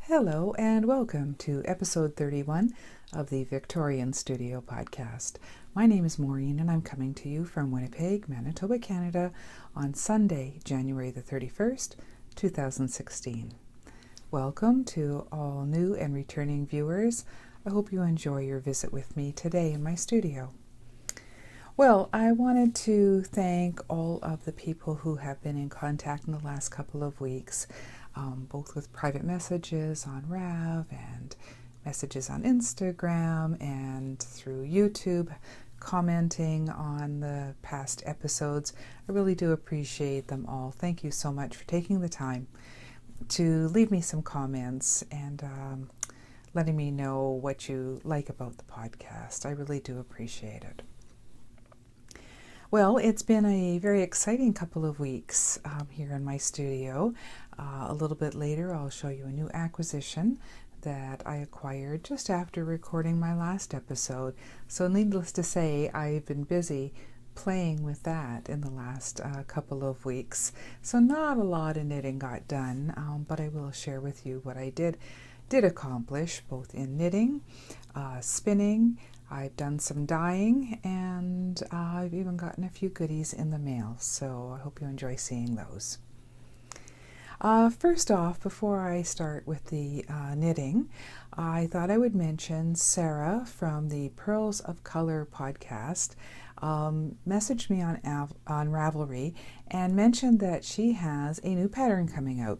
Hello and welcome to episode 31 of the Victorian Studio podcast. My name is Maureen and I'm coming to you from Winnipeg, Manitoba, Canada on Sunday, January the 31st, 2016. Welcome to all new and returning viewers. I hope you enjoy your visit with me today in my studio. Well, I wanted to thank all of the people who have been in contact in the last couple of weeks, both with private messages on Rav and messages on Instagram and through YouTube, commenting on the past episodes. I really do appreciate them all. Thank you so much for taking the time to leave me some comments and letting me know what you like about the podcast. I really do appreciate it. Well, it's been a very exciting couple of weeks here in my studio. A little bit later, I'll show you a new acquisition that I acquired just after recording my last episode. So needless to say, I've been busy playing with that in the last couple of weeks. So not a lot of knitting got done, but I will share with you what I did accomplish, both in knitting, spinning. I've done some dyeing, and I've even gotten a few goodies in the mail, so I hope you enjoy seeing those. First off, before I start with the knitting, I thought I would mention Sarah from the Pearls of Color podcast messaged me on Ravelry and mentioned that she has a new pattern coming out.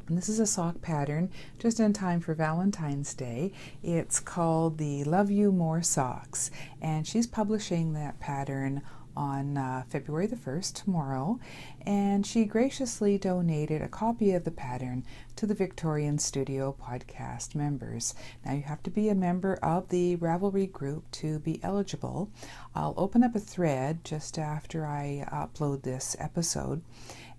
And this is a sock pattern just in time for Valentine's Day. It's called the Love You More Socks, and she's publishing that pattern on February the 1st, tomorrow, and she graciously donated a copy of the pattern to the Victorian Studio podcast members. Now you have to be a member of the Ravelry Group to be eligible. I'll open up a thread just after I upload this episode.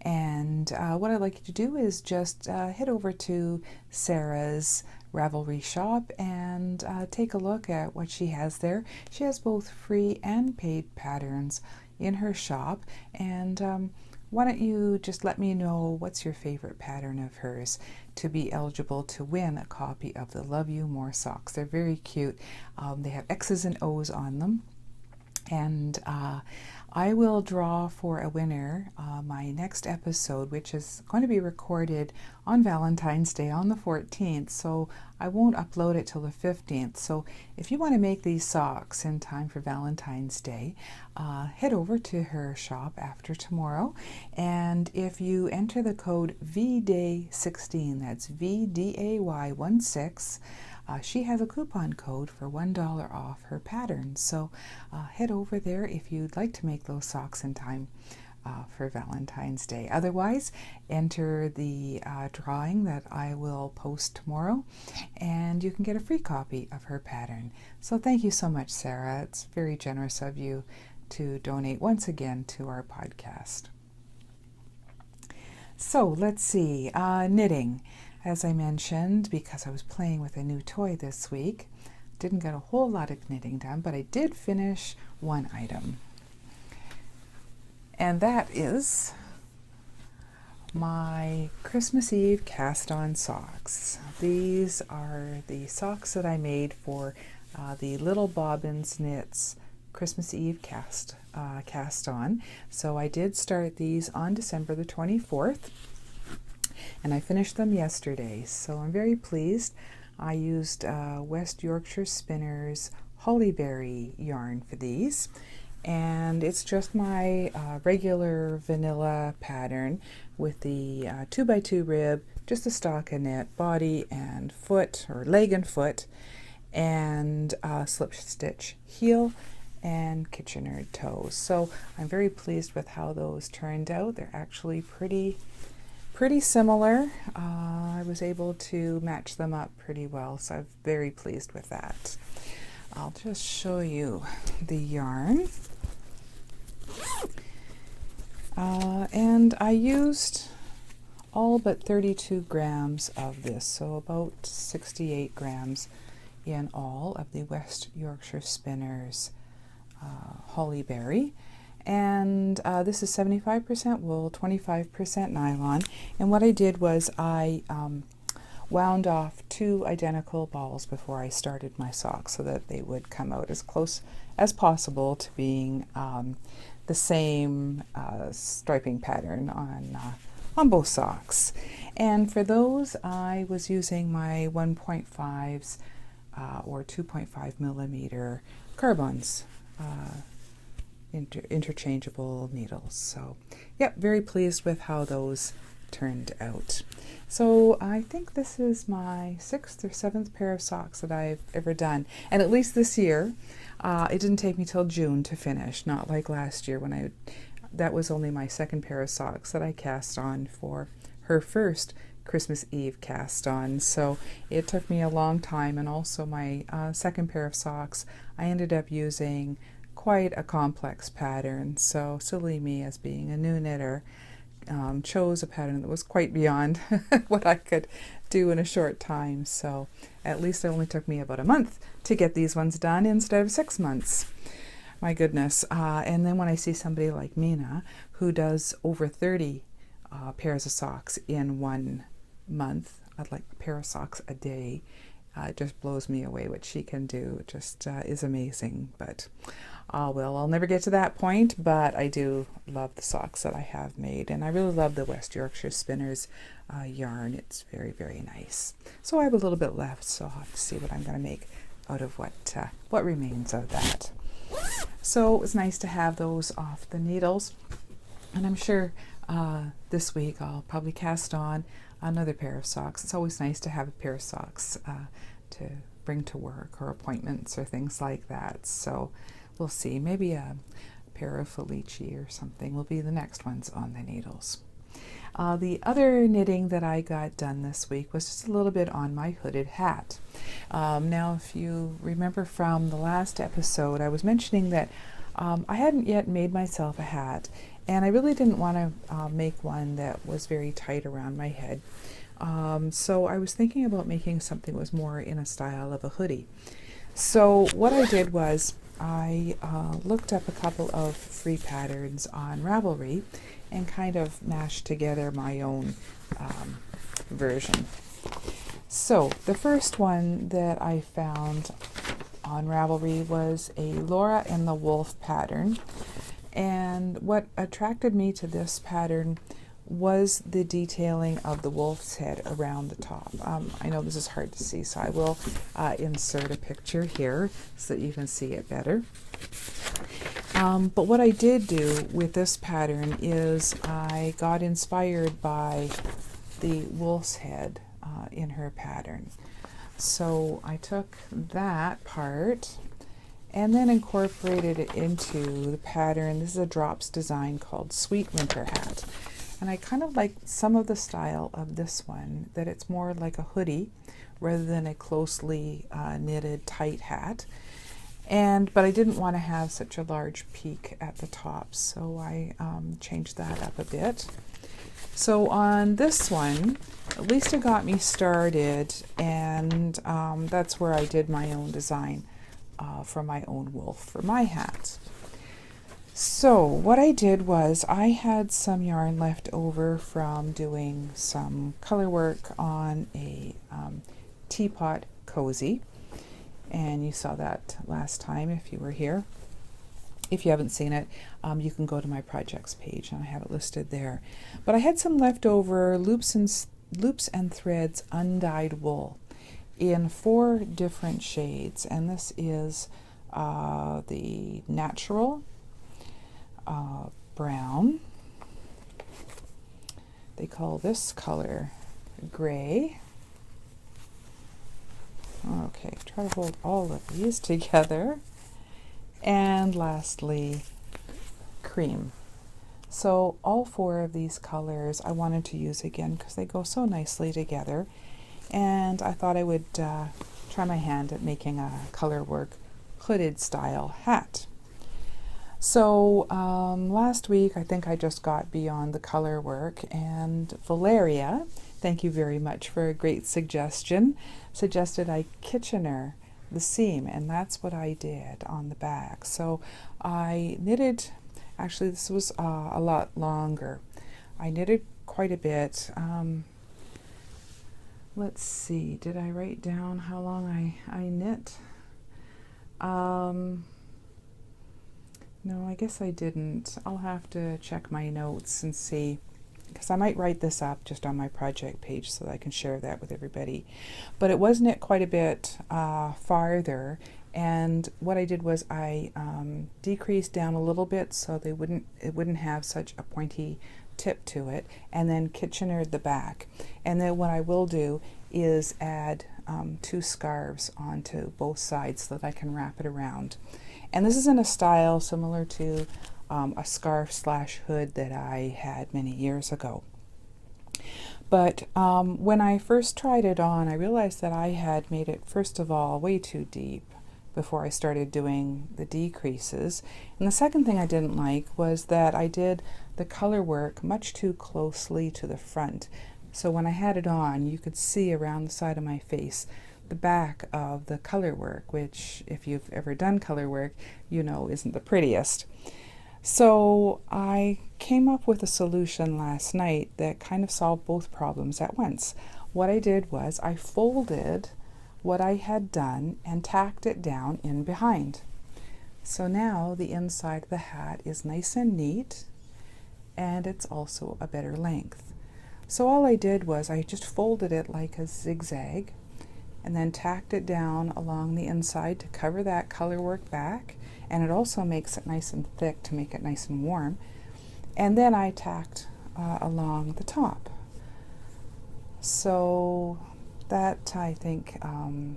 And what I'd like you to do is just head over to Sarah's Ravelry shop and take a look at what she has there. She has both free and paid patterns in her shop. And why don't you just let me know what's your favorite pattern of hers to be eligible to win a copy of the Love You More socks. They're very cute. They have X's and O's on them. And I will draw for a winner my next episode, which is going to be recorded on Valentine's Day on the 14th, so I won't upload it till the 15th. So if you want to make these socks in time for Valentine's Day, head over to her shop after tomorrow, and if you enter the code VDAY16, that's VDAY16, she has a coupon code for $1 off her pattern. So head over there if you'd like to make those socks in time for Valentine's Day. Otherwise, enter the drawing that I will post tomorrow, and you can get a free copy of her pattern. So thank you so much, Sarah. It's very generous of you to donate once again to our podcast. So let's see, knitting. As I mentioned, because I was playing with a new toy this week, didn't get a whole lot of knitting done, but I did finish one item. And that is my Christmas Eve cast-on socks. These are the socks that I made for the Little Bobbins Knits Christmas Eve cast on. So I did start these on December the 24th. And I finished them yesterday, so I'm very pleased. I used West Yorkshire Spinners Hollyberry yarn for these, and it's just my regular vanilla pattern with the 2x2 rib, just a stockinette, body and foot, or leg and foot, and slip stitch heel and Kitchener toes. So I'm very pleased with how those turned out. They're actually pretty similar. I was able to match them up pretty well, so I'm very pleased with that. I'll just show you the yarn. And I used all but 32 grams of this, so about 68 grams in all of the West Yorkshire Spinners Hollyberry. And this is 75% wool, 25% nylon. And what I did was I wound off 2 identical balls before I started my socks so that they would come out as close as possible to being the same striping pattern on both socks. And for those, I was using my 1.5s or 2.5 millimeter carbons, interchangeable needles. So, yep, very pleased with how those turned out. So I think this is my 6th or 7th pair of socks that I've ever done, and at least this year. It didn't take me till June to finish, not like last year when that was only my 2nd pair of socks that I cast on for her first Christmas Eve cast on. So it took me a long time, and also my 2nd pair of socks, I ended up using quite a complex pattern. So silly me, as being a new knitter, chose a pattern that was quite beyond what I could do in a short time. So at least it only took me about a month to get these ones done instead of 6 months. My goodness. And then when I see somebody like Mina, who does over 30 pairs of socks in 1 month, I'd like a pair of socks a day, it just blows me away what she can do. It just is amazing. But well, I'll never get to that point, but I do love the socks that I have made, and I really love the West Yorkshire Spinners yarn. It's very, very nice. So I have a little bit left, so I'll have to see what I'm going to make out of what remains of that. So it was nice to have those off the needles, and I'm sure this week I'll probably cast on another pair of socks. It's always nice to have a pair of socks to bring to work or appointments or things like that. So we'll see. Maybe a pair of Felici or something will be the next ones on the needles. The other knitting that I got done this week was just a little bit on my hooded hat. Now, if you remember from the last episode, I was mentioning that I hadn't yet made myself a hat, and I really didn't want to make one that was very tight around my head. So I was thinking about making something that was more in a style of a hoodie. So what I did was I looked up a couple of free patterns on Ravelry and kind of mashed together my own version. So the first one that I found on Ravelry was a Laura and the Wolf pattern, and what attracted me to this pattern was the detailing of the wolf's head around the top. I know this is hard to see, so I will insert a picture here so that you can see it better. But what I did do with this pattern is I got inspired by the wolf's head in her pattern. So I took that part and then incorporated it into the pattern. This is a drops design called Sweet Winter Hat. And I kind of like some of the style of this one, that it's more like a hoodie rather than a closely knitted tight hat. But I didn't want to have such a large peak at the top, so I changed that up a bit. So on this one, at least it got me started, and that's where I did my own design for my own wolf for my hat. So what I did was I had some yarn left over from doing some color work on a teapot cozy, and you saw that last time if you were here. If you haven't seen it, you can go to my projects page and I have it listed there. But I had some leftover loops and threads undyed wool in 4 different shades, and this is the natural brown. They call this color gray. Okay, try to hold all of these together. And lastly, cream. So all 4 of these colors I wanted to use again because they go so nicely together, and I thought I would try my hand at making a color work hooded style hat. So last week I think I just got beyond the color work, and Valeria, thank you very much for a great suggestion, suggested I Kitchener the seam, and that's what I did on the back. So I knitted, actually this was a lot longer. I knitted quite a bit. let's see, did I write down how long I knit? No, I guess I didn't. I'll have to check my notes and see, because I might write this up just on my project page so that I can share that with everybody. But it was knit quite a bit farther, and what I did was I decreased down a little bit so it wouldn't have such a pointy tip to it, and then Kitchenered the back. And then what I will do is add 2 scarves onto both sides so that I can wrap it around. And this is in a style similar to a scarf / hood that I had many years ago. But when I first tried it on, I realized that I had made it, first of all, way too deep before I started doing the decreases. And the second thing I didn't like was that I did the color work much too closely to the front. So when I had it on, you could see around the side of my face the back of the color work, which, if you've ever done color work, you know isn't the prettiest. So I came up with a solution last night that kind of solved both problems at once. What I did was I folded what I had done and tacked it down in behind. So now the inside of the hat is nice and neat, and it's also a better length. So all I did was I just folded it like a zigzag and then tacked it down along the inside to cover that color work back, and it also makes it nice and thick to make it nice and warm. And then I tacked along the top. So that, I think,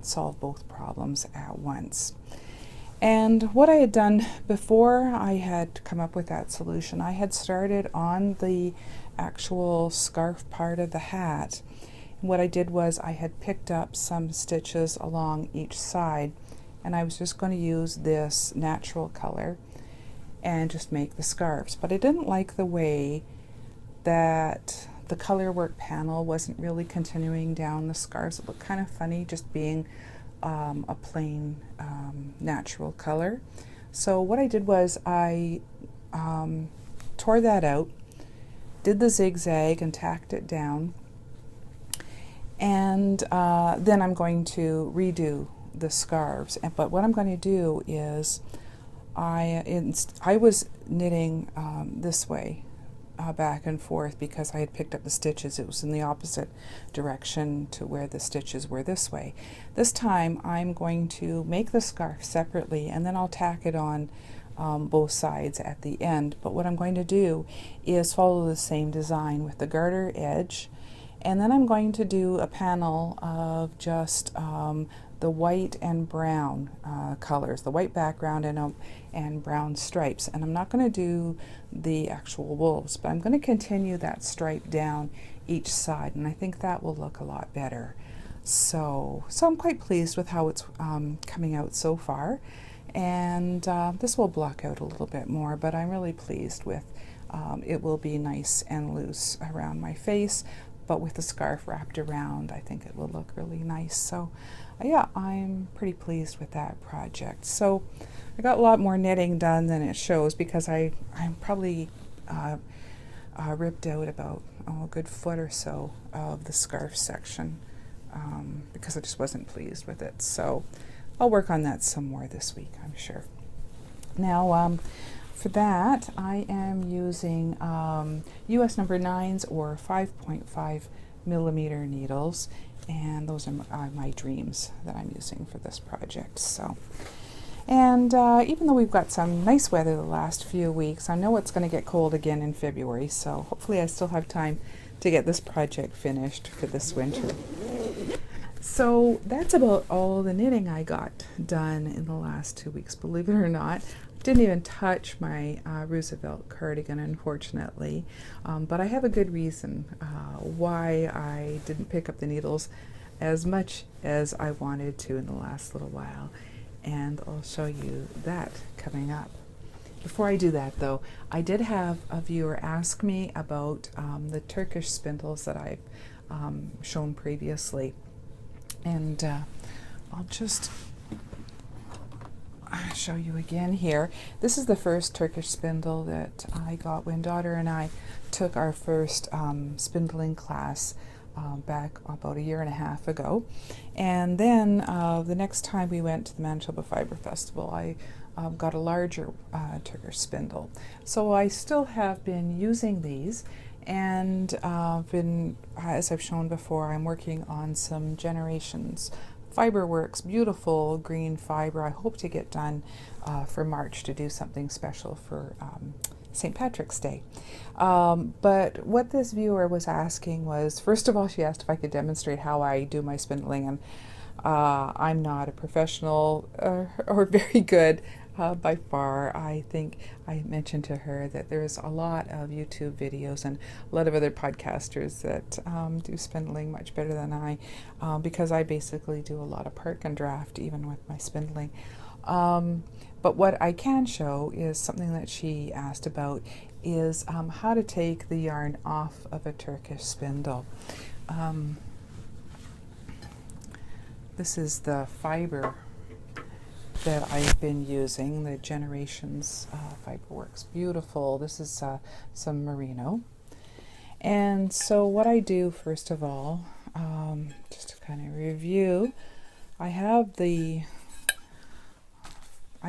solved both problems at once. And what I had done before I had come up with that solution, I had started on the actual scarf part of the hat. What I did was I had picked up some stitches along each side, and I was just going to use this natural color and just make the scarves. But I didn't like the way that the color work panel wasn't really continuing down the scarves. It looked kind of funny just being a plain natural color. So what I did was I tore that out, did the zigzag and tacked it down, and then I'm going to redo the scarves. But what I'm going to do is I was knitting this way back and forth because I had picked up the stitches. It was in the opposite direction to where the stitches were this way. This time I'm going to make the scarf separately, and then I'll tack it on both sides at the end. But what I'm going to do is follow the same design with the garter edge, and then I'm going to do a panel of just the white and brown colors, the white background and brown stripes. And I'm not going to do the actual wolves, but I'm going to continue that stripe down each side, and I think that will look a lot better. So I'm quite pleased with how it's coming out so far, and this will block out a little bit more, but I'm really pleased with it. Will be nice and loose around my face, but with the scarf wrapped around, I think it will look really nice. So yeah, I'm pretty pleased with that project. So I got a lot more knitting done than it shows, because I'm probably ripped out about a good foot or so of the scarf section because I just wasn't pleased with it. So I'll work on that some more this week, I'm sure. Now for that, I am using US number 9s or 5.5 millimeter needles, and those are my dreams that I'm using for this project. So, and even though we've got some nice weather the last few weeks, I know it's going to get cold again in February, so hopefully I still have time to get this project finished for this winter. So that's about all the knitting I got done in the last 2 weeks, believe it or not. Didn't even touch my Roosevelt cardigan, unfortunately, but I have a good reason why I didn't pick up the needles as much as I wanted to in the last little while, and I'll show you that coming up. Before I do that, though, I did have a viewer ask me about the Turkish spindles that I've shown previously, and I'll just show you again here. This is the first Turkish spindle that I got when daughter and I took our first spindling class back about a year and a half ago. And then the next time we went to the Manitoba Fiber Festival, I got a larger Turkish spindle. So I still have been using these, and as I've shown before, I'm working on some Generations Fiberworks beautiful green fiber. I hope to get done for March to do something special for St. Patrick's Day. But what this viewer was asking was, first of all, she asked if I could demonstrate how I do my spindling, and I'm not a professional or very good by far. I think I mentioned to her that there's a lot of YouTube videos and a lot of other podcasters that do spindling much better than I, because I basically do a lot of park and draft even with my spindling. But what I can show is something that she asked about, is how to take the yarn off of a Turkish spindle. This is the fiber that I've been using, the Generations Fiberworks. Beautiful. This is some merino. And so what I do, first of all, just to kind of review, I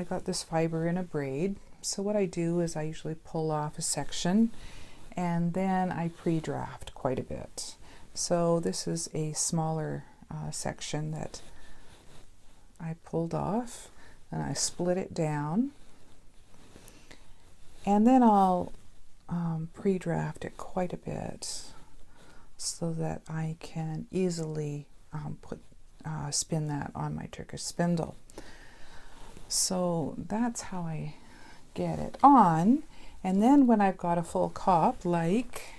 got this fiber in a braid. So what I do is I usually pull off a section, and then I pre-draft quite a bit. So this is a smaller section that I pulled off, and I split it down, and then I'll pre-draft it quite a bit so that I can easily spin that on my Turkish spindle. So that's how I get it on. And then when I've got a full cop like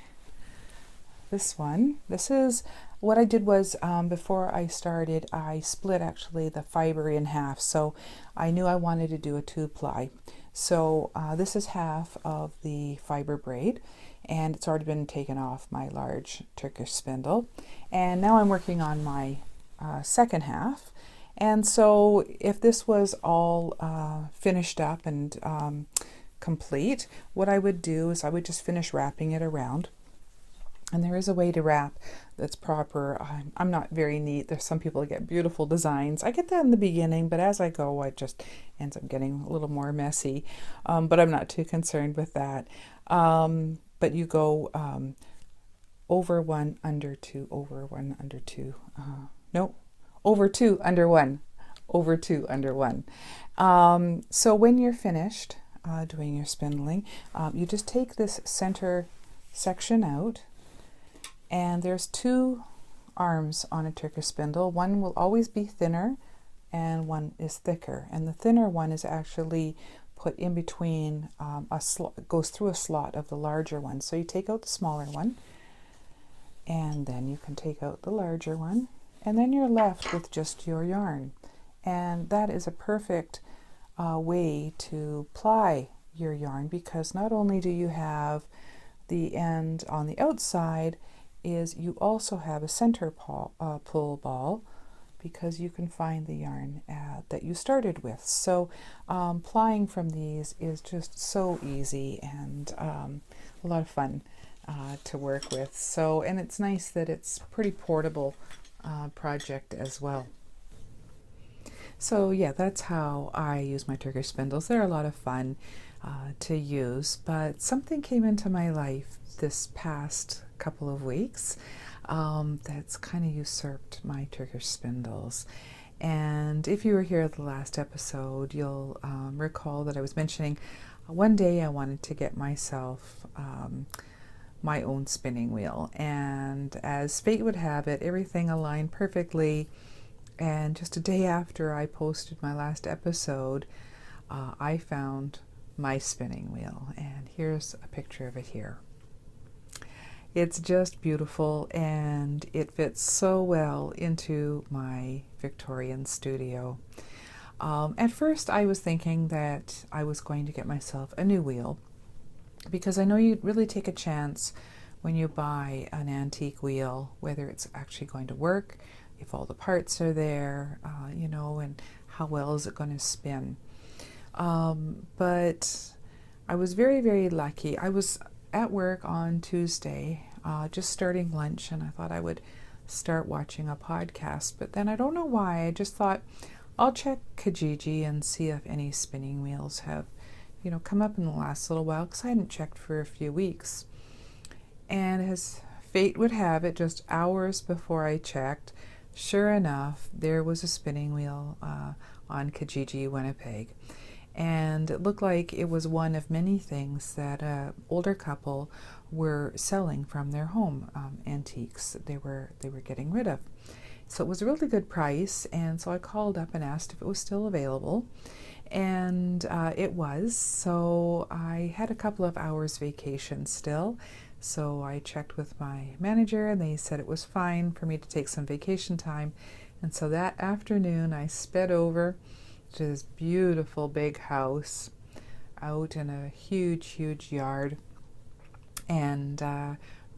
this one, this is what I did was, before I started, I split actually the fiber in half. So I knew I wanted to do a 2-ply. So this is half of the fiber braid, and it's already been taken off my large Turkish spindle. And now I'm working on my second half. And so if this was all finished up and complete, what I would do is I would just finish wrapping it around. And there is a way to wrap that's proper. I'm not very neat. There's some people that get beautiful designs. I get that in the beginning, but as I go, it just ends up getting a little more messy. But I'm not too concerned with that. But you go over 1, under 2, over 1, under 2. No, over 2, under 1, over 2, under 1. So when you're finished doing your spindling, you just take this center section out. And there's 2 arms on a Turkish spindle. One will always be thinner and one is thicker. And the thinner one is actually put in between a slot, goes through a slot of the larger one. So you take out the smaller one, and then you can take out the larger one, and then you're left with just your yarn. And that is a perfect way to ply your yarn, because not only do you have the end on the outside, is you also have a center pull ball, because you can find the yarn that you started with. So plying from these is just so easy and a lot of fun to work with. So, and it's nice that it's pretty portable project as well. So yeah, that's how I use my Turkish spindles. They're a lot of fun to use, but something came into my life this past couple of weeks that's kind of usurped my Turkish spindles. And if you were here at the last episode, you'll recall that I was mentioning one day I wanted to get myself my own spinning wheel, and as fate would have it, everything aligned perfectly. And just a day after I posted my last episode, I found my spinning wheel, and here's a picture of it here. It's just beautiful, and it fits so well into my Victorian studio. At first I was thinking that I was going to get myself a new wheel, because I know you really take a chance when you buy an antique wheel, whether it's actually going to work, if all the parts are there, you know, and how well is it going to spin. But I was very, very lucky. I was at work on Tuesday, just starting lunch, and I thought I would start watching a podcast. But then I don't know why, I just thought I'll check Kijiji and see if any spinning wheels have, come up in the last little while, because I hadn't checked for a few weeks. And as fate would have it, just hours before I checked, sure enough, there was a spinning wheel on Kijiji, Winnipeg. And it looked like it was one of many things that an older couple were selling from their home, antiques that they were getting rid of. So it was a really good price, and so I called up and asked if it was still available, and it was. So I had a couple of hours vacation still, so I checked with my manager, and they said it was fine for me to take some vacation time. And so that afternoon I sped over to this beautiful big house out in a huge yard, and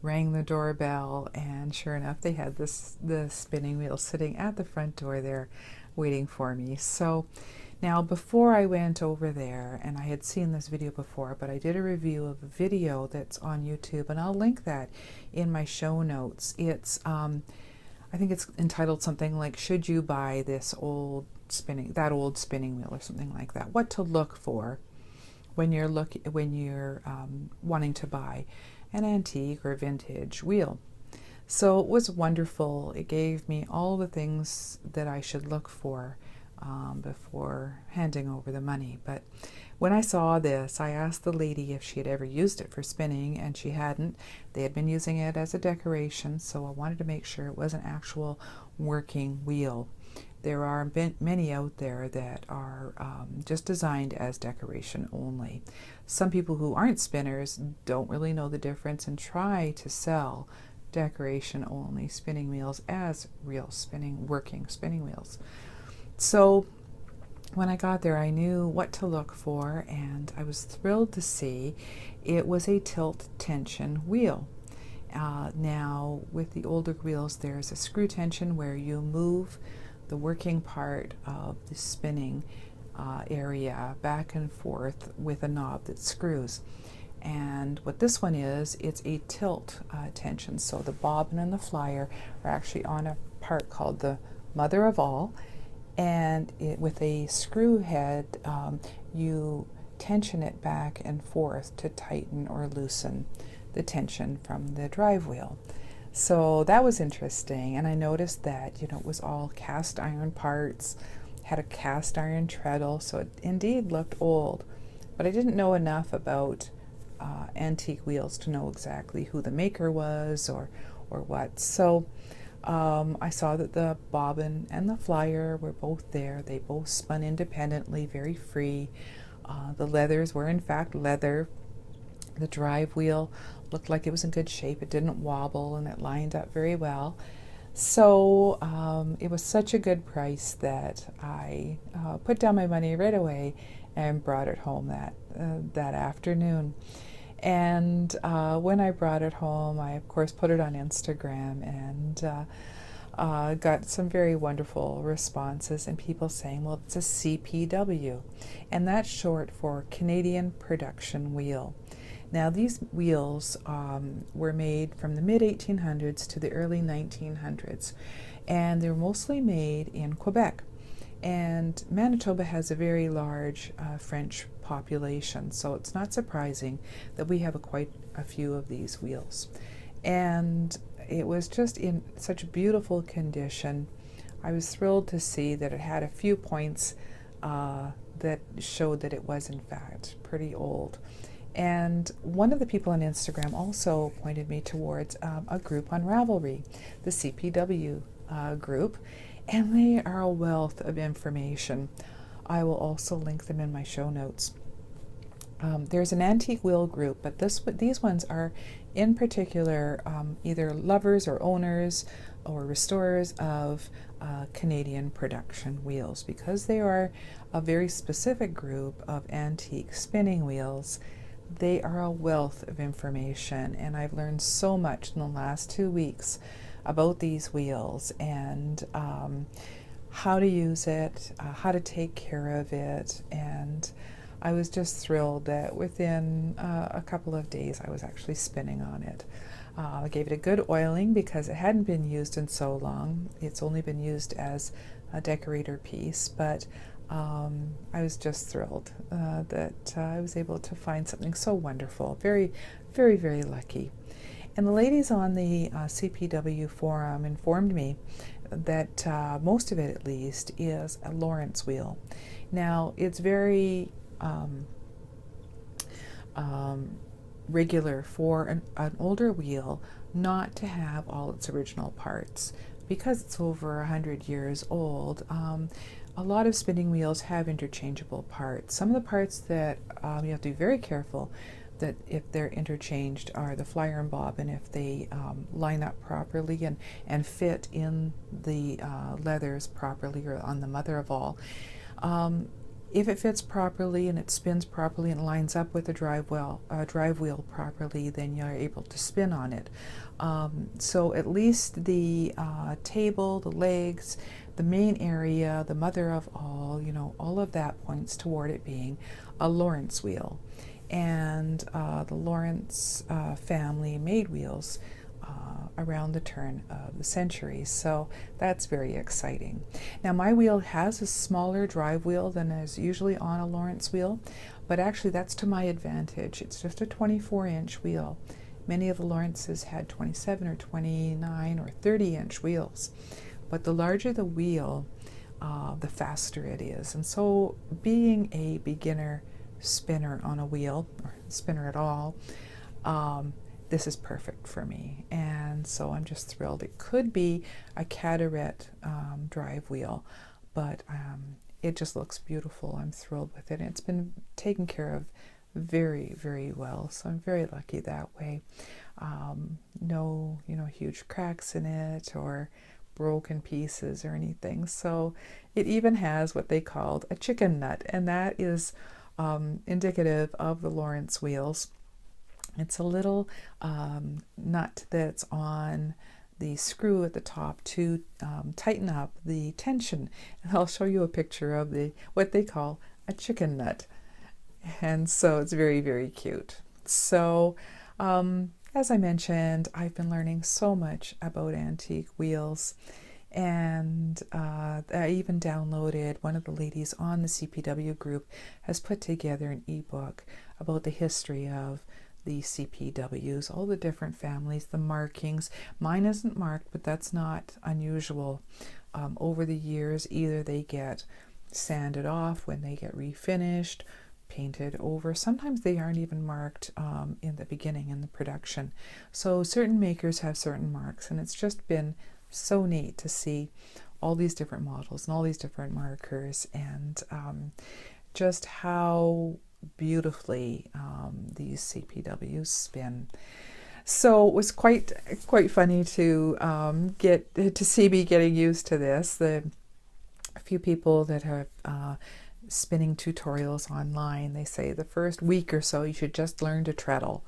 rang the doorbell, and sure enough they had the spinning wheel sitting at the front door there waiting for me. So now, before I went over there, and I had seen this video before, but I did a review of a video that's on YouTube, and I'll link that in my show notes. It's I think it's entitled something like "Should You Buy This Old Spinning Wheel" or something like that. What to look for when you're wanting to buy an antique or vintage wheel. So it was wonderful. It gave me all the things that I should look for before handing over the money. But when I saw this, I asked the lady if she had ever used it for spinning, and she hadn't. They had been using it as a decoration, so I wanted to make sure it was an actual working wheel. There are many out there that are just designed as decoration only. Some people who aren't spinners don't really know the difference and try to sell decoration only spinning wheels as real working spinning wheels. So when I got there, I knew what to look for, and I was thrilled to see it was a tilt tension wheel. Now, with the older wheels, there's a screw tension where you move the working part of the spinning area back and forth with a knob that screws. And what this one is, it's a tilt tension. So the bobbin and the flyer are actually on a part called the mother of all, and with a screw head, you tension it back and forth to tighten or loosen the tension from the drive wheel. So that was interesting, and I noticed that it was all cast iron parts, had a cast iron treadle, so it indeed looked old. But I didn't know enough about antique wheels to know exactly who the maker was or what. So I saw that the bobbin and the flyer were both there. They both spun independently, very free. The leathers were in fact leather. The drive wheel looked like it was in good shape. It didn't wobble, and it lined up very well. So it was such a good price that I put down my money right away and brought it home that afternoon. And when I brought it home, I of course put it on Instagram, and got some very wonderful responses, and people saying, well, it's a CPW, and that's short for Canadian Production Wheel. Now, these wheels were made from the mid-1800s to the early 1900s, and they're mostly made in Quebec. And Manitoba has a very large French population, so it's not surprising that we have quite a few of these wheels. And it was just in such beautiful condition. I was thrilled to see that it had a few points that showed that it was in fact pretty old. And one of the people on Instagram also pointed me towards a group on Ravelry, the CPW group, and they are a wealth of information. I will also link them in my show notes. There's an antique wheel group, but these ones are in particular either lovers or owners or restorers of Canadian production wheels, because they are a very specific group of antique spinning wheels. They are a wealth of information, and I've learned so much in the last 2 weeks about these wheels and how to use it, how to take care of it, and I was just thrilled that within a couple of days I was actually spinning on it. I gave it a good oiling because it hadn't been used in so long. It's only been used as a decorator piece, but I was just thrilled that I was able to find something so wonderful. Very, very, very lucky. And the ladies on the CPW forum informed me that most of it, at least, is a Lawrence wheel. Now, it's very regular for an older wheel not to have all its original parts. Because it's over 100 years old, a lot of spinning wheels have interchangeable parts. Some of the parts that you have to be very careful that if they're interchanged are the flyer and bobbin, if they line up properly and fit in the leathers properly, or on the mother of all. If it fits properly and it spins properly and lines up with the drive wheel properly, then you're able to spin on it. So at least the table, the legs, the main area, the mother of all, all of that points toward it being a Lawrence wheel. And the Lawrence family made wheels around the turn of the century, so that's very exciting. Now, my wheel has a smaller drive wheel than is usually on a Lawrence wheel, but actually that's to my advantage. It's just a 24-inch wheel. Many of the Lawrences had 27 or 29 or 30-inch wheels, but the larger the wheel, the faster it is. And so being a beginner spinner on a wheel, or spinner at all, this is perfect for me, and so I'm just thrilled. It could be a Cadaret drive wheel, but it just looks beautiful. I'm thrilled with it, and it's been taken care of very, very well, so I'm very lucky that way. No, huge cracks in it or broken pieces or anything. So it even has what they called a chicken nut, and that is indicative of the Lawrence wheels. It's a little nut that's on the screw at the top to tighten up the tension. And I'll show you a picture of what they call a chicken nut. And so it's very, very cute. So as I mentioned, I've been learning so much about antique wheels. And I even downloaded, one of the ladies on the CPW group has put together an ebook about the history of the CPWs, all the different families, the markings. Mine isn't marked, but that's not unusual. Over the years, either they get sanded off when they get refinished, painted over. Sometimes they aren't even marked in the beginning, in the production. So certain makers have certain marks, and it's just been so neat to see all these different models and all these different markers, and just how beautifully these CPWs spin. So it was quite funny to get to see me getting used to this. A few people that have spinning tutorials online, they say the first week or so you should just learn to treadle.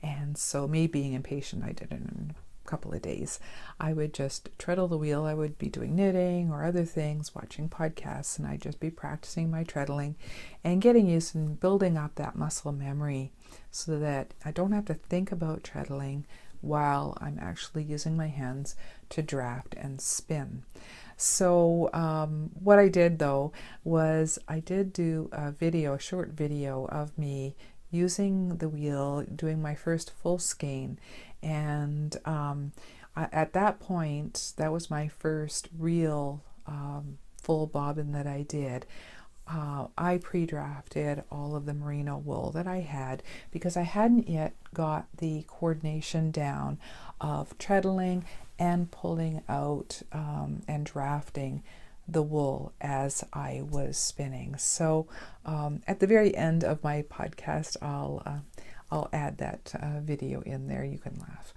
And so me being impatient, I did it in a couple of days. I would just treadle the wheel. I would be doing knitting or other things, watching podcasts, and I'd just be practicing my treadling and getting used and building up that muscle memory so that I don't have to think about treadling while I'm actually using my hands to draft and spin. So what I did though was I did do a short video of me using the wheel, doing my first full skein, and at that point, that was my first real full bobbin that I did. I pre-drafted all of the merino wool that I had because I hadn't yet got the coordination down of treadling and pulling out and drafting the wool as I was spinning. So at the very end of my podcast, I'll add that video in there. You can laugh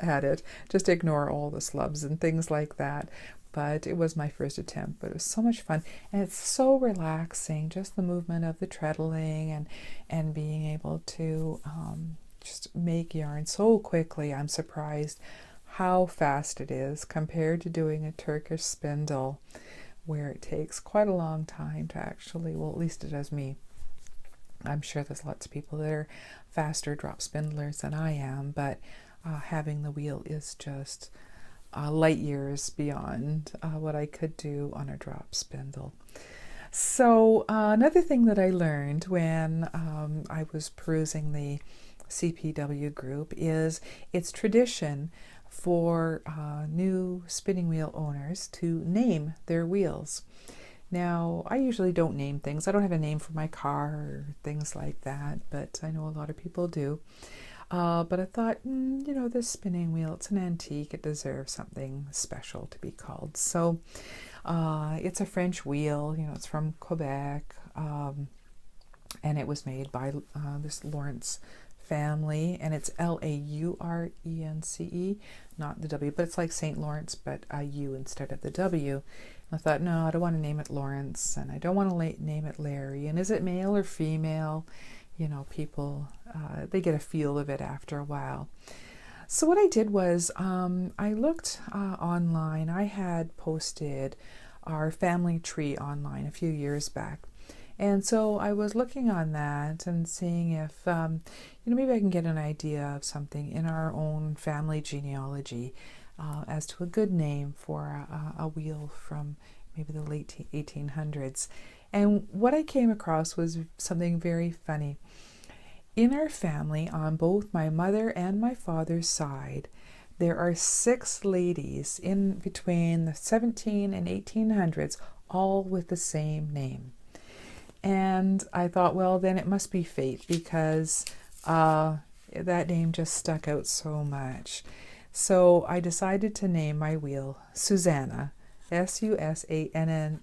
at it. Just ignore all the slubs and things like that. But it was my first attempt, but it was so much fun. And it's so relaxing, just the movement of the treadling and being able to just make yarn so quickly. I'm surprised how fast it is compared to doing a Turkish spindle, where it takes quite a long time to actually, well, at least it does me, I'm sure there's lots of people that are faster drop spindlers than I am, but having the wheel is just light years beyond what I could do on a drop spindle. So another thing that I learned when I was perusing the CPW group is it's tradition for new spinning wheel owners to name their wheels. Now, I usually don't name things. I don't have a name for my car or things like that, but I know a lot of people do. But I thought, this spinning wheel, it's an antique. It deserves something special to be called. So it's a French wheel. It's from Quebec, and it was made by this Lawrence family, and it's Laurence, not the W, but it's like St. Lawrence, but a U instead of the W. I thought, no, I don't want to name it Lawrence, and I don't want to name it Larry. And is it male or female? People, they get a feel of it after a while. So what I did was I looked online. I had posted our family tree online a few years back. And so I was looking on that and seeing if, maybe I can get an idea of something in our own family genealogy as to a good name for a wheel from maybe the late 1800s. And what I came across was something very funny. In our family, on both my mother and my father's side, there are 6 ladies in between the 17 and 1800s, all with the same name. And I thought, well, then it must be fate, because that name just stuck out so much. So I decided to name my wheel Susannah, Susannah,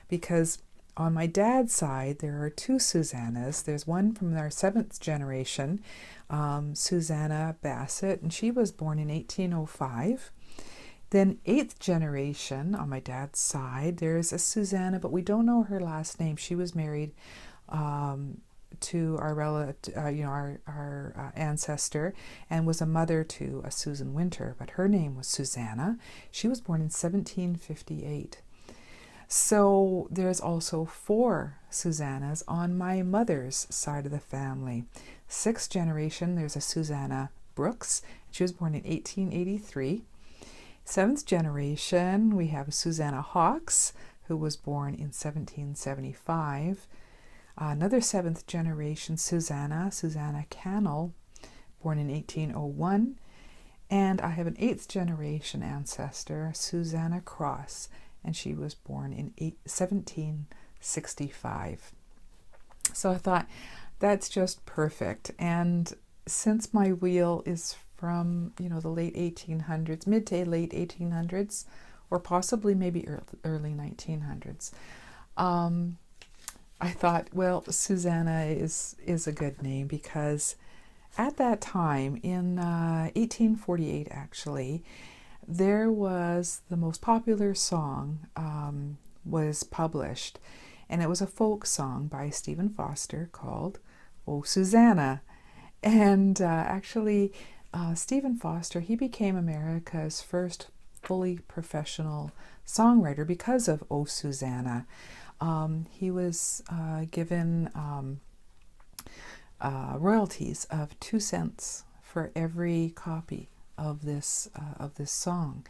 because on my dad's side, there are 2 Susannahs. There's one from our 7th generation, Susannah Bassett, and she was born in 1805. Then 8th generation on my dad's side, there's a Susannah, but we don't know her last name. She was married to our relative, our ancestor, and was a mother to a Susan Winter, but her name was Susannah. She was born in 1758. So there's also 4 Susannahs on my mother's side of the family. 6th generation, there's a Susannah Brooks. She was born in 1883. 7th generation, we have Susannah Hawks, who was born in 1775. Another 7th generation Susannah Cannell, born in 1801. And I have an 8th generation ancestor, Susannah Cross, and she was born in 1765. So I thought, that's just perfect. And since my wheel is from, the late 1800s, mid to late 1800s, or possibly maybe early 1900s, I thought, well, Susannah is a good name, because at that time, in 1848 actually, there was the most popular song was published, and it was a folk song by Stephen Foster called "Oh Susannah." And actually, Stephen Foster, he became America's first fully professional songwriter because of "Oh Susannah." He was given royalties of 2 cents for every copy of this song.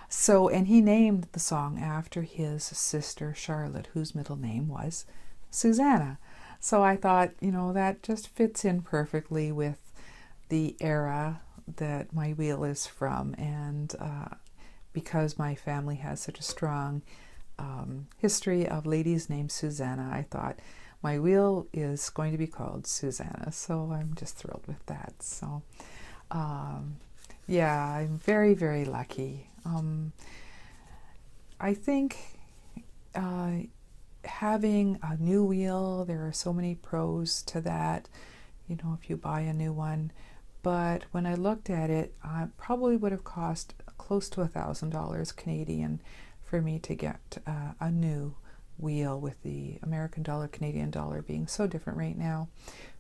So, and he named the song after his sister Charlotte, whose middle name was Susannah. So I thought, that just fits in perfectly with the era that my wheel is from, and because my family has such a strong history of ladies named Susannah, I thought my wheel is going to be called Susannah. So I'm just thrilled with that. So yeah, I'm very, very lucky. I think having a new wheel, there are so many pros to that, if you buy a new one. But when I looked at it, I probably would have cost close to $1,000 Canadian for me to get a new wheel, with the American dollar, Canadian dollar being so different right now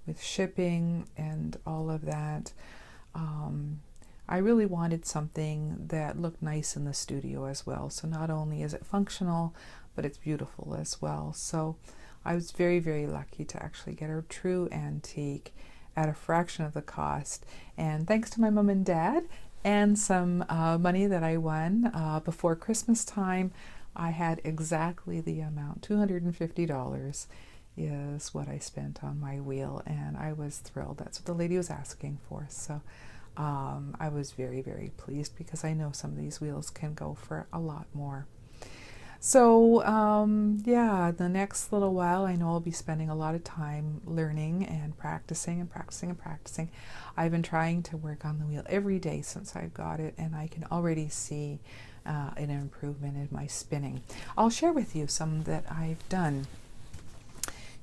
with shipping and all of that. I really wanted something that looked nice in the studio as well. So not only is it functional, but it's beautiful as well. So I was very, very lucky to actually get a true antique at a fraction of the cost. And thanks to my mom and dad and some money that I won before Christmas time, I had exactly the amount. $250 is what I spent on my wheel, and I was thrilled. That's what the lady was asking for. So I was very, very pleased, because I know some of these wheels can go for a lot more. So yeah, the next little while I know I'll be spending a lot of time learning and practicing and practicing and practicing. I've been trying to work on the wheel every day since I've got it, and I can already see an improvement in my spinning. I'll share with you some that I've done.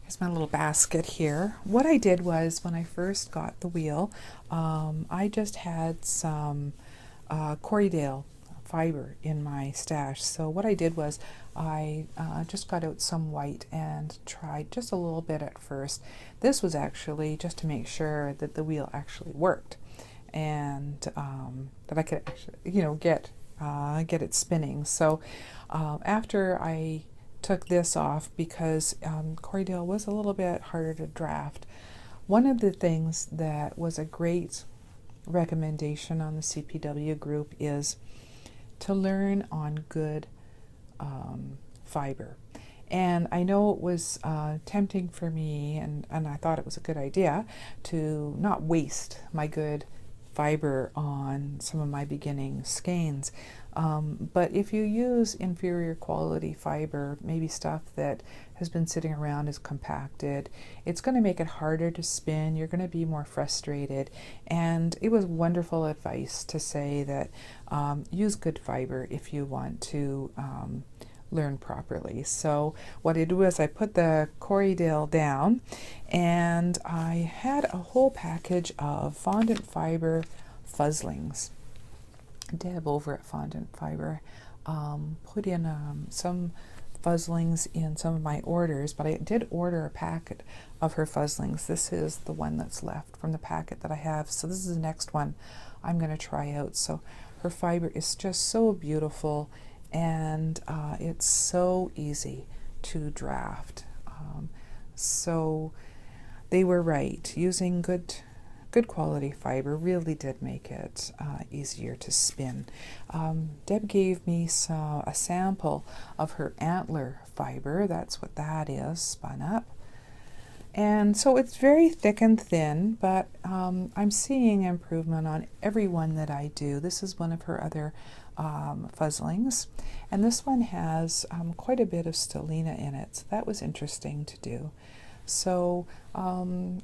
Here's my little basket here. What I did was, when I first got the wheel, I just had some Corriedale fiber in my stash. So what I did was I just got out some white and tried just a little bit at first. This was actually just to make sure that the wheel actually worked, and that I could actually, get it spinning. So after I took this off, because Corriedale was a little bit harder to draft, one of the things that was a great recommendation on the CPW group is to learn on good fiber. And I know it was tempting for me, and I thought it was a good idea to not waste my good fiber on some of my beginning skeins. But if you use inferior quality fiber, maybe stuff that has been sitting around, is compacted, it's going to make it harder to spin. You're going to be more frustrated. And it was wonderful advice to say that use good fiber if you want to learn properly. So what I did was I put the Corriedale down, and I had a whole package of Fondant Fiber fuzzlings. Deb over at Fondant Fiber put in some fuzzlings in some of my orders, but I did order a packet of her fuzzlings. This is the one that's left from the packet that I have, so this is the next one I'm going to try out. So her fiber is just so beautiful, and it's so easy to draft. So they were right. Using good quality fiber really did make it easier to spin. Deb gave me a sample of her antler fiber. That's what that is, spun up. And so it's very thick and thin, but I'm seeing improvement on every one that I do. This is one of her other fuzzlings, and this one has quite a bit of stellina in it, so that was interesting to do. So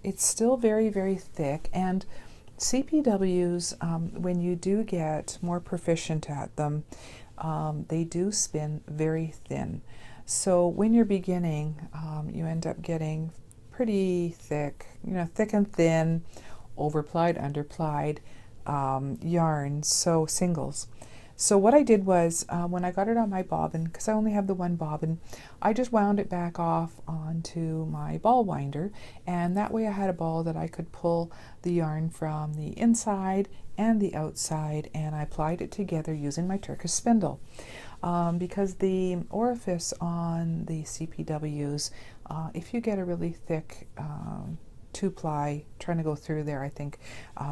it's still very, very thick, and CPWs, when you do get more proficient at them, they do spin very thin. So when you're beginning, you end up getting pretty thick, thick and thin, overplied, underplied yarns, so singles. So what I did was, when I got it on my bobbin, because I only have the one bobbin, I just wound it back off onto my ball winder, and that way I had a ball that I could pull the yarn from the inside and the outside, and I applied it together using my Turkish spindle. Because the orifice on the CPWs, if you get a really thick 2-ply trying to go through there, I think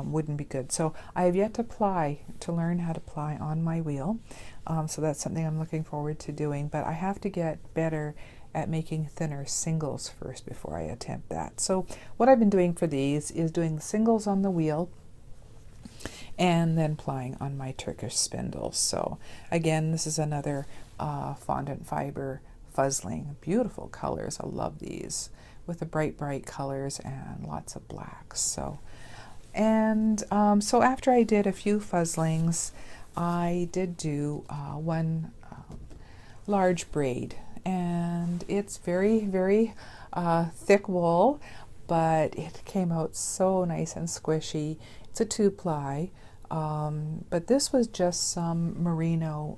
wouldn't be good. So I have yet to learn how to ply on my wheel. So that's something I'm looking forward to doing, but I have to get better at making thinner singles first before I attempt that. So what I've been doing for these is doing singles on the wheel and then plying on my Turkish spindles. So again, this is another Fondant Fiber fuzzling. Beautiful colors. I love these, with the bright colors and lots of blacks. So, and so after I did a few fuzzlings, I did do one large braid, and it's very, very thick wool, but it came out so nice and squishy. It's a 2-ply, but this was just some merino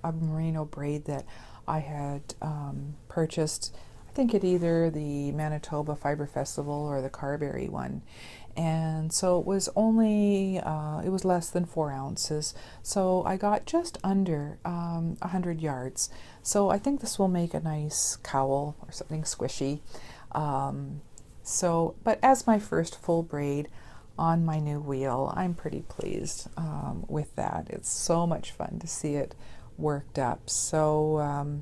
braid that I had purchased, I think at either the Manitoba Fiber Festival or the Carberry one. And so it was only, it was less than 4 ounces. So I got just under 100 yards. So I think this will make a nice cowl or something squishy. But as my first full braid on my new wheel, I'm pretty pleased with that. It's so much fun to see it worked up. So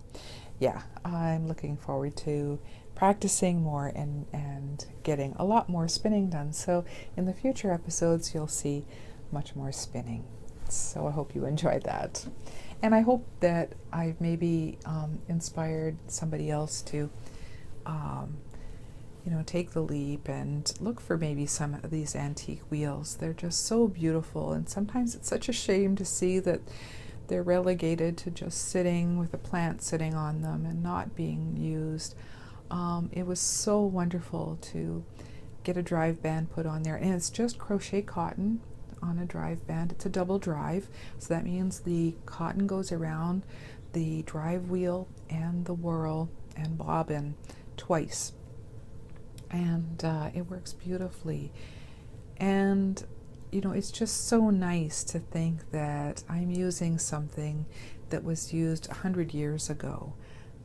yeah, I'm looking forward to practicing more and getting a lot more spinning done. So in the future episodes, you'll see much more spinning. So I hope you enjoyed that. And I hope that I've maybe inspired somebody else to take the leap and look for maybe some of these antique wheels. They're just so beautiful, and sometimes it's such a shame to see that they're relegated to just sitting with a plant sitting on them and not being used. It was so wonderful to get a drive band put on there, and it's just crochet cotton on a drive band. It's a double drive, so that means the cotton goes around the drive wheel and the whirl and bobbin twice, and it works beautifully. And it's just so nice to think that I'm using something that was used 100 years ago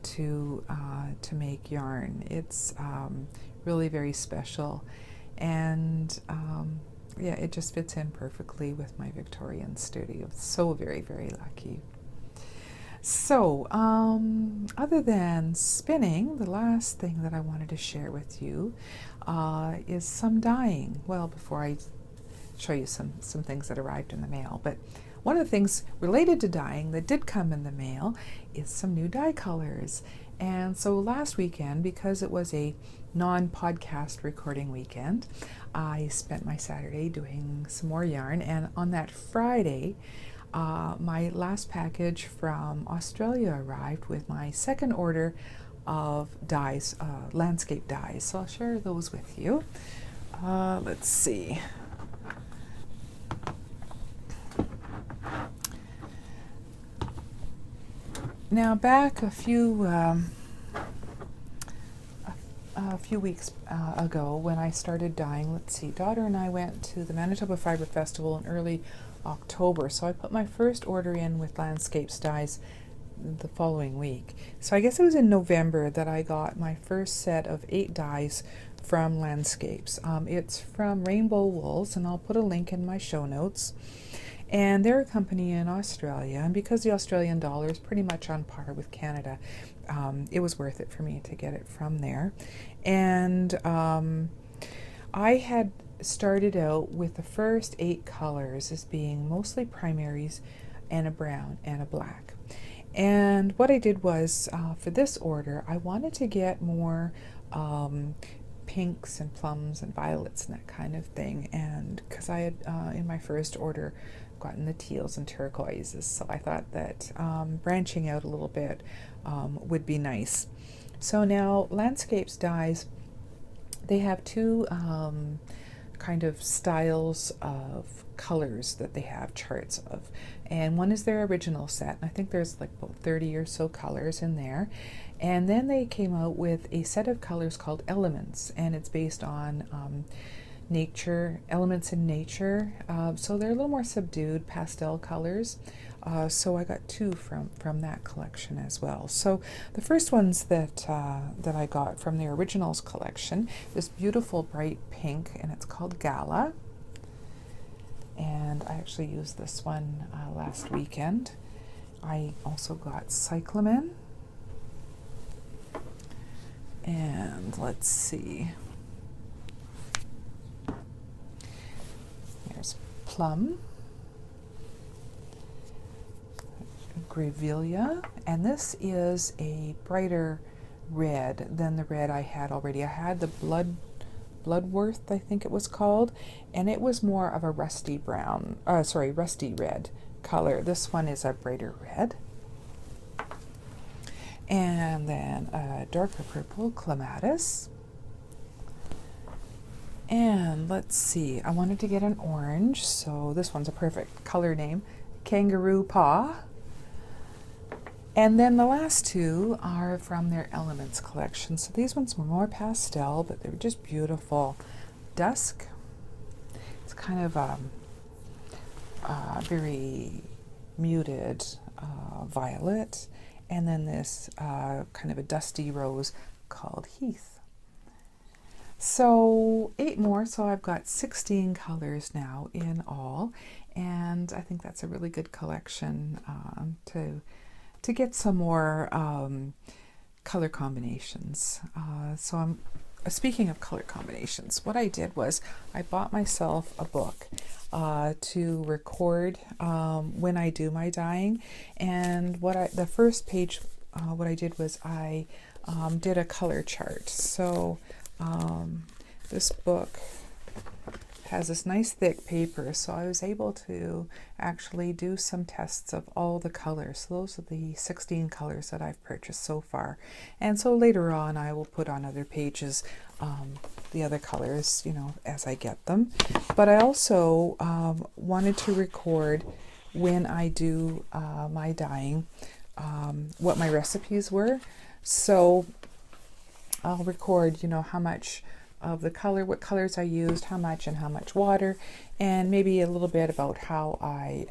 to make yarn. It's really very special, and yeah, it just fits in perfectly with my Victorian studio. So very, very lucky. So other than spinning, the last thing that I wanted to share with you is some dyeing. Well, before I show you some things that arrived in the mail, but one of the things related to dyeing that did come in the mail is some new dye colors. And so last weekend, because it was a non-podcast recording weekend, I spent my Saturday doing some more yarn, and on that Friday, my last package from Australia arrived with my second order of dyes, landscape dyes. So I'll share those with you. Let's see. Now, back a few weeks ago, when I started dyeing, let's see, daughter and I went to the Manitoba Fiber Festival in early October, so I put my first order in with Landscapes dyes the following week. So I guess it was in November that I got my first set of 8 dyes from Landscapes. It's from Rainbow Wools, and I'll put a link in my show notes. And they're a company in Australia, and because the Australian dollar is pretty much on par with Canada, it was worth it for me to get it from there. And I had started out with the first 8 colors as being mostly primaries and a brown and a black. And what I did was, for this order, I wanted to get more pinks and plums and violets and that kind of thing, and because I had in my first order gotten the teals and turquoises, so I thought that branching out a little bit would be nice. So now Landscapes dyes, they have 2 kind of styles of colors that they have charts of, and one is their original set, and I think there's like about 30 or so colors in there, and then they came out with a set of colors called Elements, and it's based on nature, elements in nature, so they're a little more subdued pastel colors. So I got 2 from that collection as well. So the first ones that I got from the originals collection, this beautiful bright pink, and it's called Gala. And I actually used this one last weekend. I also got Cyclamen, and let's see. There's Plum, Grevillea, and this is a brighter red than the red I had already. I had the Bloodworth, I think it was called, and it was more of a rusty brown, rusty red color. This one is a brighter red. And then a darker purple, Clematis. And let's see, I wanted to get an orange, so this one's a perfect color name, Kangaroo Paw. And then the last 2 are from their Elements collection. So these ones were more pastel, but they were just beautiful. Dusk, it's kind of a very muted violet. And then this kind of a dusty rose called Heath. So 8 more, so I've got 16 colors now in all, and I think that's a really good collection to get some more color combinations. So I'm speaking of color combinations, what I did was I bought myself a book to record when I do my dyeing, and the first page, what I did was I did a color chart. So this book has this nice thick paper, so I was able to actually do some tests of all the colors. So those are the 16 colors that I've purchased so far, and so later on I will put on other pages the other colors, you know, as I get them. But I also wanted to record when I do my dyeing what my recipes were. So I'll record, you know, how much of the color, what colors I used, how much water, and maybe a little bit about how I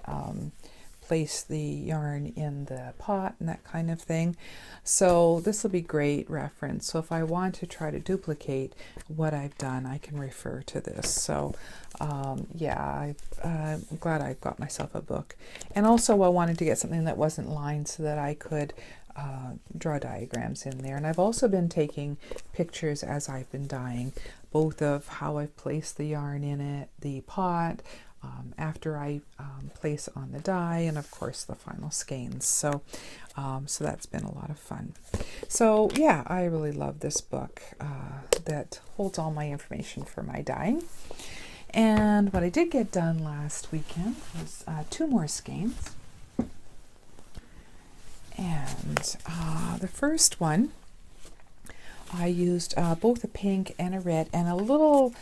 place the yarn in the pot and that kind of thing. So this will be great reference. So if I want to try to duplicate what I've done, I can refer to this. So yeah, I'm glad I got myself a book. And also I wanted to get something that wasn't lined so that I could draw diagrams in there. And I've also been taking pictures as I've been dyeing, both of how I've placed the yarn in it, the pot, after I place on the dye, and of course the final skeins. So so that's been a lot of fun. So yeah, I really love this book that holds all my information for my dyeing. And what I did get done last weekend was 2 more skeins. And the first one, I used both a pink and a red and a little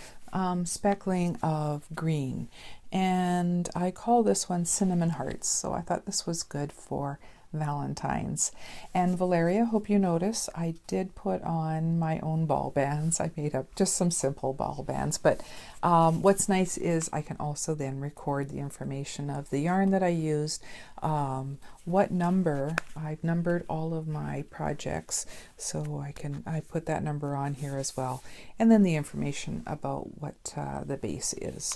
speckling of green. And I call this one Cinnamon Hearts. So I thought this was good for Valentine's. And Valeria, hope you notice, I did put on my own ball bands. I made up just some simple ball bands, but what's nice is I can also then record the information of the yarn that I used, what number. I've numbered all of my projects, so I put that number on here as well, and then the information about what the base is.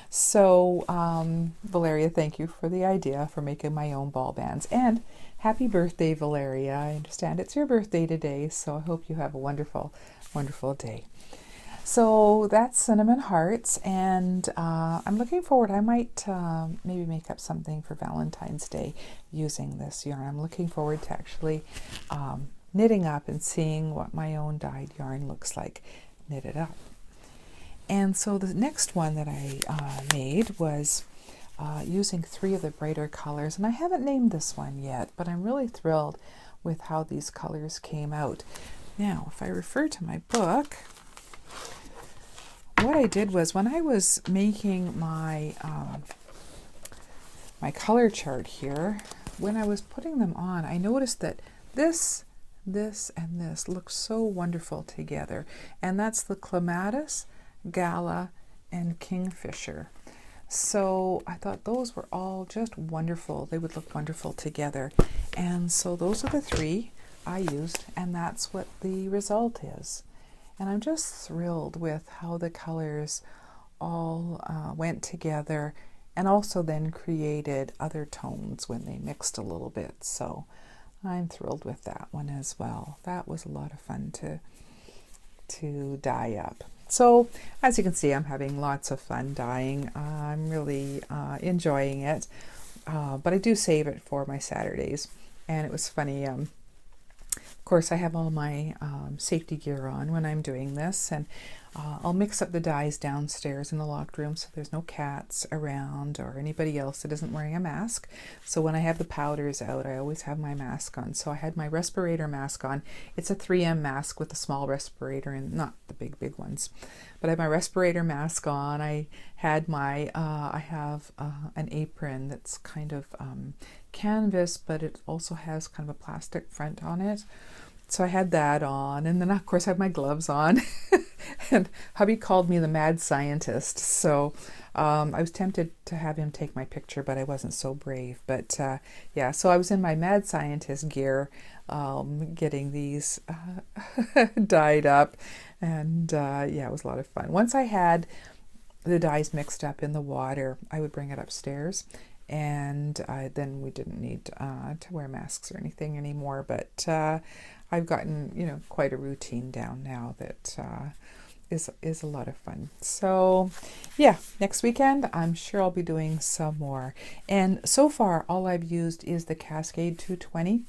So Valeria, thank you for the idea for making my own ball bands, and happy birthday, Valeria. I understand it's your birthday today, so I hope you have a wonderful, wonderful day. So that's Cinnamon Hearts, and I'm looking forward. I might maybe make up something for Valentine's Day using this yarn. I'm looking forward to actually knitting up and seeing what my own dyed yarn looks like knitted up. And so the next one that I made was using 3 of the brighter colors, and I haven't named this one yet, but I'm really thrilled with how these colors came out. Now, if I refer to my book, what I did was when I was making my my color chart here, when I was putting them on, I noticed that this, and this look so wonderful together, and that's the Clematis, Gala, and Kingfisher. So I thought those were all just wonderful. They would look wonderful together. And so those are the 3 I used, and that's what the result is. And I'm just thrilled with how the colors all went together, and also then created other tones when they mixed a little bit. So I'm thrilled with that one as well. That was a lot of fun to dye up. So as you can see, I'm having lots of fun dyeing. I'm really enjoying it, but I do save it for my Saturdays. And it was funny, of course I have all my safety gear on when I'm doing this, and I'll mix up the dyes downstairs in the locked room so there's no cats around or anybody else that isn't wearing a mask. So when I have the powders out, I always have my mask on. So I had my respirator mask on. It's a 3M mask with a small respirator, and not the big ones, but I have my respirator mask on. I had my I have an apron that's kind of canvas, but it also has kind of a plastic front on it. So I had that on, and then of course I have my gloves on. And hubby called me the mad scientist. So I was tempted to have him take my picture, but I wasn't so brave. But yeah, so I was in my mad scientist gear, getting these dyed up, and yeah, it was a lot of fun. Once I had the dyes mixed up in the water, I would bring it upstairs, and then we didn't need to wear masks or anything anymore. But I've gotten, you know, quite a routine down now that is a lot of fun. So yeah, next weekend I'm sure I'll be doing some more. And so far all I've used is the Cascade 220,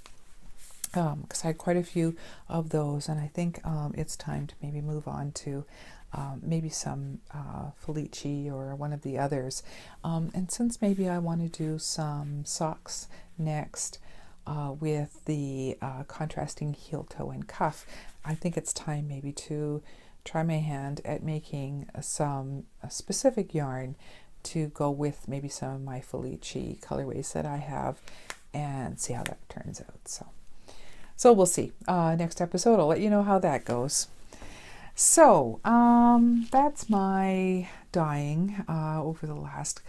because I had quite a few of those, and I think it's time to maybe move on to maybe some Felici or one of the others. And since maybe I want to do some socks next with the contrasting heel, toe, and cuff, I think it's time maybe to try my hand at making some specific yarn to go with maybe some of my Felici colorways that I have, and see how that turns out. So we'll see. Next episode, I'll let you know how that goes. So that's my dyeing over the last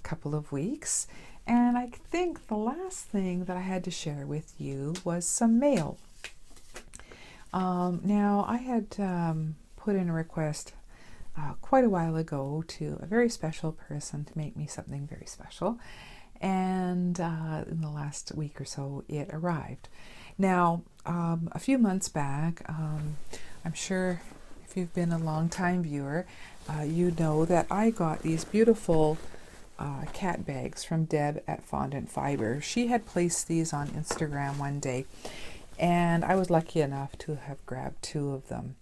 couple of weeks. And I think the last thing that I had to share with you was some mail. Now, I had put in a request quite a while ago to a very special person to make me something very special. And in the last week or so, it arrived. Now, a few months back, I'm sure if you've been a long-time viewer, you know that I got these beautiful cat bags from Deb at Fondant Fiber. She had placed these on Instagram one day, and I was lucky enough to have grabbed 2 of them.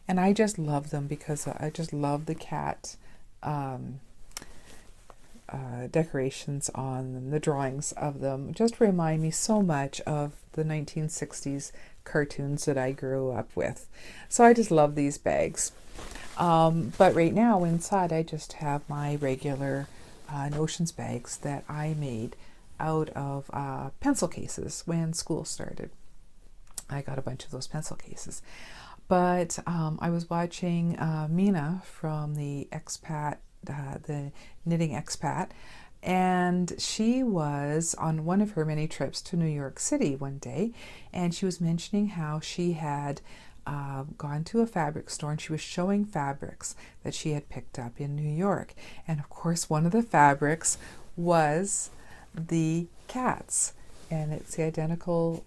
And I just love them because I just love the cat decorations on them. The drawings of them just remind me so much of the 1960s cartoons that I grew up with. So I just love these bags. But right now inside I just have my regular Notions bags that I made out of pencil cases when school started. I got a bunch of those pencil cases. But I was watching Mina from the ExPat, the knitting ExPat, and she was on one of her many trips to New York City one day, and she was mentioning how she had gone to a fabric store, and she was showing fabrics that she had picked up in New York. And of course, one of the fabrics was the cats, and it's the identical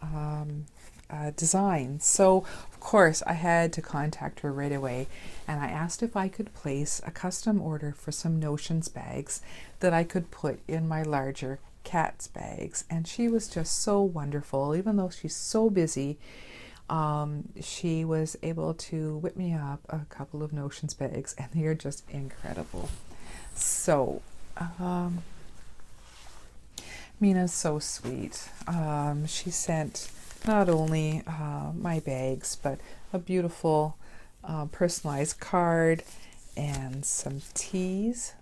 design. So of course I had to contact her right away, and I asked if I could place a custom order for some Notions bags that I could put in my larger cats bags. And she was just so wonderful. Even though she's so busy, she was able to whip me up a couple of Notions bags, and they are just incredible. So Mina's so sweet. She sent not only my bags, but a beautiful personalized card and some teas.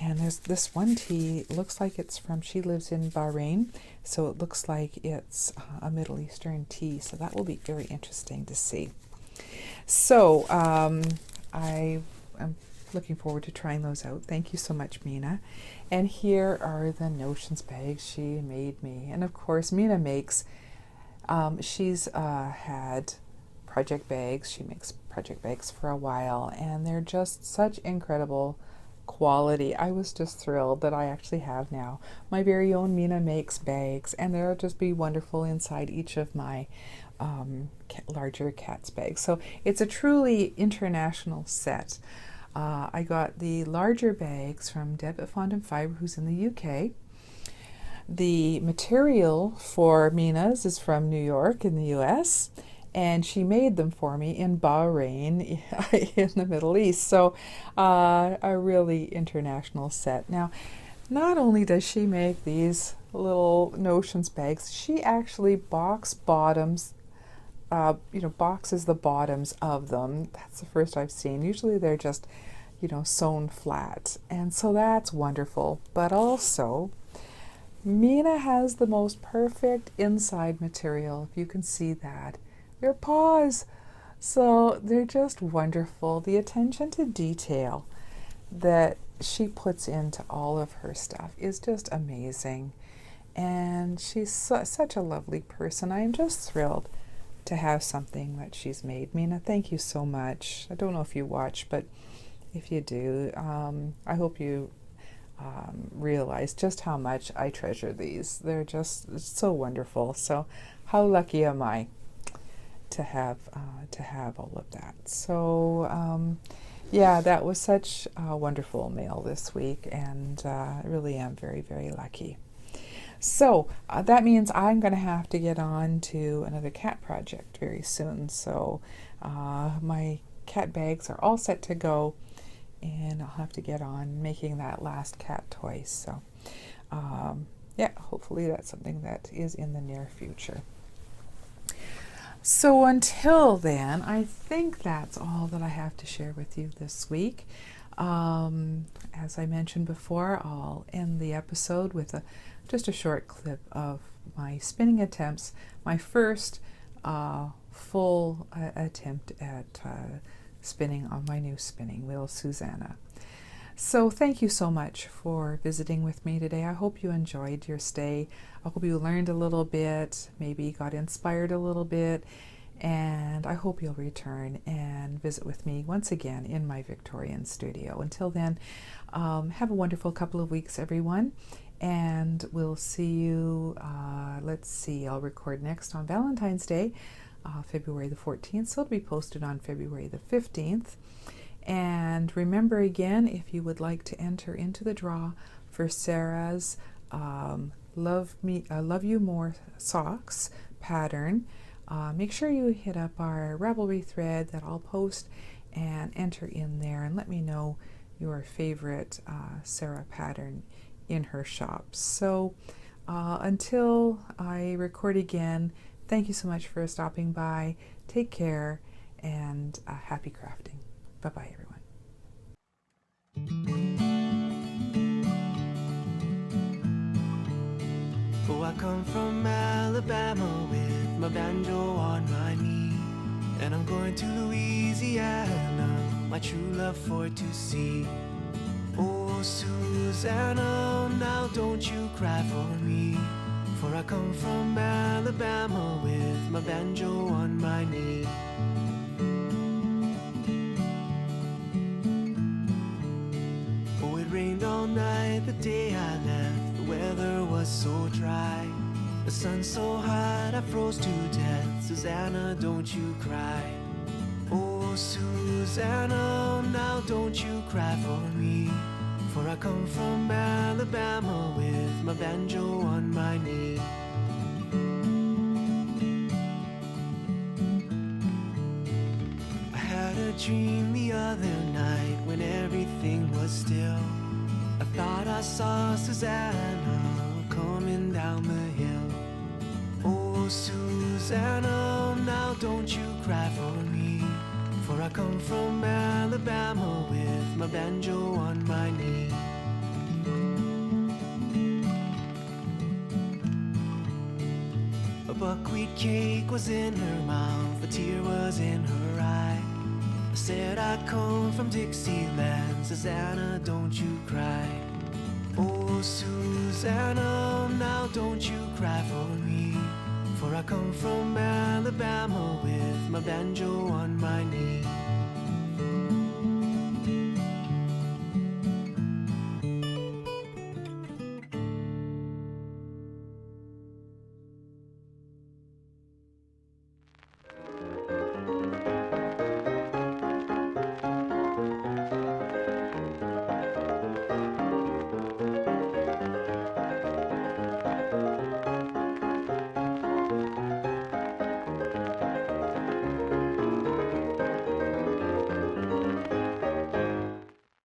And there's this one tea, looks like it's from, she lives in Bahrain, so it looks like it's a Middle Eastern tea, so that will be very interesting to see. So I am looking forward to trying those out. Thank you so much, Mina. And here are the Notions bags she made me. And of course, Mina Makes, she's had project bags. She makes project bags for a while, and they're just such incredible quality. I was just thrilled that I actually have now my very own Mina Makes bags, and they'll just be wonderful inside each of my larger cats bags. So it's a truly international set. I got the larger bags from Deb at Fondant Fiber, who's in the UK. The material for Mina's is from New York in the US, and she made them for me in Bahrain in the Middle East. So a really international set. Now, not only does she make these little Notions bags, she actually boxes the bottoms of them. That's the first I've seen. Usually they're just, sewn flat. And so that's wonderful. But also, Mina has the most perfect inside material, if you can see that. Their paws. So they're just wonderful. The attention to detail that she puts into all of her stuff is just amazing. And she's such a lovely person. I am just thrilled to have something that she's made. Mina, thank you so much. I don't know if you watch, but if you do, I hope you realize just how much I treasure these. They're just so wonderful. So how lucky am I to have all of that. So yeah, that was such a wonderful mail this week, and I really am very, very lucky. So that means I'm going to have to get on to another cat project very soon. So my cat bags are all set to go, and I'll have to get on making that last cat toy. So yeah, hopefully that's something that is in the near future. So until then, I think that's all that I have to share with you this week. As I mentioned before, I'll end the episode with just a short clip of my spinning attempts, my first full attempt at spinning on my new spinning wheel, Susannah. So thank you so much for visiting with me today. I hope you enjoyed your stay. I hope you learned a little bit, maybe got inspired a little bit, and I hope you'll return and visit with me once again in my Victorian studio. Until then, have a wonderful couple of weeks, everyone, and we'll see you, let's see, I'll record next on Valentine's Day, February the 14th, so it'll be posted on February the 15th. And remember again, if you would like to enter into the draw for Sarah's Love You More socks pattern, make sure you hit up our Ravelry thread that I'll post and enter in there, and let me know your favorite Sarah pattern in her shop. So until I record again, thank you so much for stopping by. Take care, and happy crafting. Bye-bye, everyone. Oh, I come from Alabama with my banjo on my knee, and I'm going to Louisiana, my true love for to see. Oh, Susannah, now don't you cry for me, for I come from Alabama with my banjo on my knee. Oh, it rained all night the day I left, the weather was so dry, the sun so hot I froze to death. Susannah, don't you cry. Oh, Susannah, now don't you cry for me, for I come from Alabama with my banjo on my knee. I had a dream the other night when everything was still. I thought I saw Susannah coming down the hill. Oh, Susannah, now don't you cry for me, for I come from Alabama with my banjo on my knee. A buckwheat cake was in her mouth, a tear was in her eye. I said I come from Dixieland, Susannah, don't you cry. Oh, Susannah, now don't you cry for me, for I come from Alabama with my banjo on my knee.